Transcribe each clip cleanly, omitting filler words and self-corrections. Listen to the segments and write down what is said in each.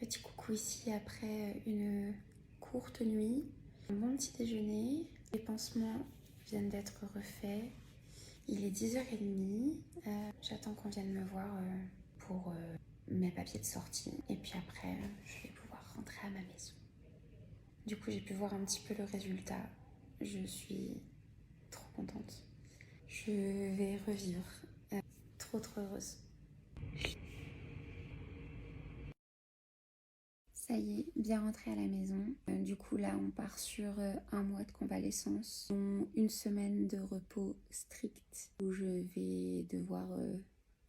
Petit coucou ici après une courte nuit. Un bon petit déjeuner. Les pansements viennent d'être refaits. Il est 10h30. J'attends qu'on vienne me voir pour mes papiers de sortie. Et puis après, je vais pouvoir rentrer à ma maison. Du coup, j'ai pu voir un petit peu le résultat. Je suis trop contente. Je vais revivre. Trop heureuse. Ça y est, bien rentrée à la maison. Du coup là on part sur un mois de convalescence, une semaine de repos strict où je vais devoir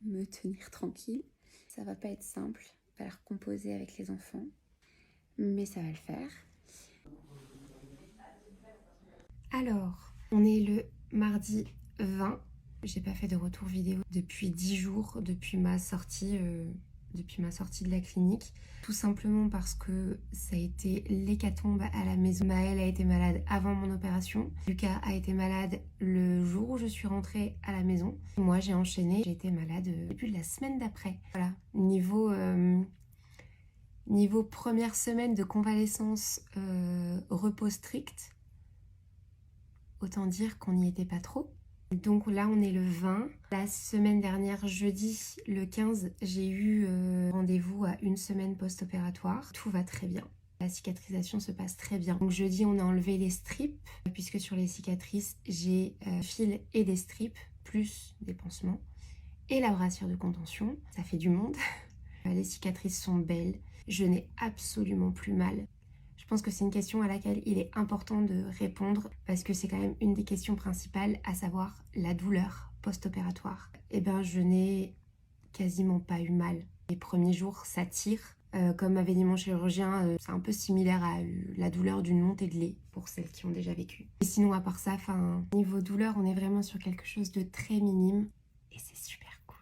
me tenir tranquille. Ça va pas être simple, il va falloir composer avec les enfants, mais ça va le faire. Alors, on est le mardi 20. J'ai pas fait de retour vidéo depuis 10 jours, depuis ma sortie de la clinique. Tout simplement parce que ça a été l'hécatombe à la maison. Maëlle a été malade avant mon opération. Lucas a été malade le jour où je suis rentrée à la maison. Moi, j'ai enchaîné. J'ai été malade depuis la semaine d'après. Voilà. Niveau première semaine de convalescence, repos strict, autant dire qu'on n'y était pas trop. Donc là, on est le 20. La semaine dernière, jeudi, le 15, j'ai eu rendez-vous à une semaine post-opératoire. Tout va très bien. La cicatrisation se passe très bien. Donc jeudi, on a enlevé les strips, puisque sur les cicatrices, j'ai fil et des strips, plus des pansements, et la brassière de contention. Ça fait du monde. Les cicatrices sont belles. Je n'ai absolument plus mal. Je pense que c'est une question à laquelle il est important de répondre parce que c'est quand même une des questions principales, à savoir la douleur post-opératoire. Eh bien, je n'ai quasiment pas eu mal. Les premiers jours, ça tire. Comme m'avait dit mon chirurgien, c'est un peu similaire à la douleur d'une montée de lait pour celles qui ont déjà vécu. Et sinon, à part ça, niveau douleur, on est vraiment sur quelque chose de très minime et c'est super cool.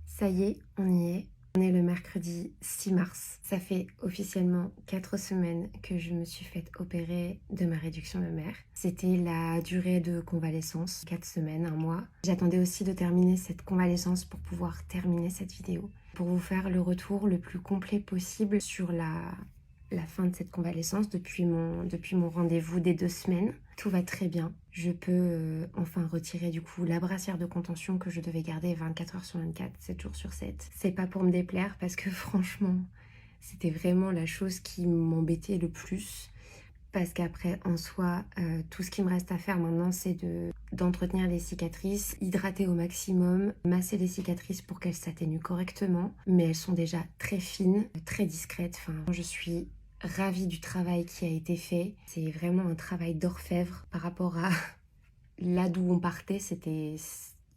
Ça y est, on y est. On est le mercredi 6 mars. Ça fait officiellement 4 semaines que je me suis fait opérer de ma réduction mammaire. C'était la durée de convalescence, 4 semaines, 1 mois. J'attendais aussi de terminer cette convalescence pour pouvoir terminer cette vidéo. Pour vous faire le retour le plus complet possible sur la fin de cette convalescence depuis mon rendez-vous des 2 semaines. Tout va très bien. Je peux enfin retirer du coup la brassière de contention que je devais garder 24 heures sur 24, 7 jours sur 7. C'est pas pour me déplaire parce que franchement, c'était vraiment la chose qui m'embêtait le plus. Parce qu'après, en soi, tout ce qui me reste à faire maintenant, c'est d'entretenir les cicatrices, hydrater au maximum, masser les cicatrices pour qu'elles s'atténuent correctement. Mais elles sont déjà très fines, très discrètes. Enfin, je suis ravie du travail qui a été fait. C'est vraiment un travail d'orfèvre par rapport à là d'où on partait. Il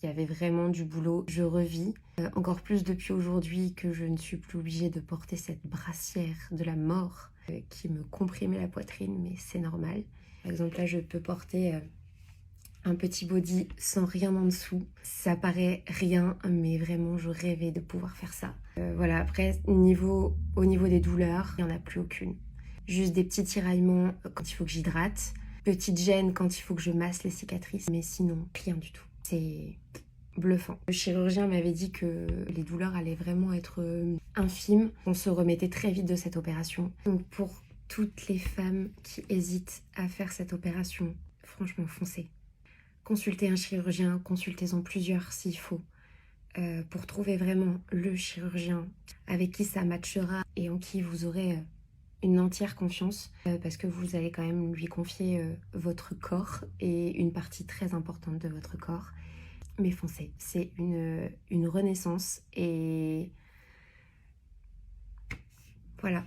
y avait vraiment du boulot. Je revis. Encore plus depuis aujourd'hui que je ne suis plus obligée de porter cette brassière de la mort qui me comprimait la poitrine, mais c'est normal. Par exemple, là, je peux porter un petit body sans rien en dessous. Ça paraît rien, mais vraiment, je rêvais de pouvoir faire ça. Voilà, après, au niveau des douleurs, il n'y en a plus aucune. Juste des petits tiraillements quand il faut que j'hydrate. Petite gêne quand il faut que je masse les cicatrices, mais sinon, rien du tout. C'est bluffant. Le chirurgien m'avait dit que les douleurs allaient vraiment être infimes. On se remettait très vite de cette opération. Donc pour toutes les femmes qui hésitent à faire cette opération, franchement, foncez. Consultez un chirurgien, consultez-en plusieurs s'il faut, pour trouver vraiment le chirurgien avec qui ça matchera et en qui vous aurez une entière confiance, parce que vous allez quand même lui confier votre corps et une partie très importante de votre corps. Mais foncez, c'est une renaissance et voilà.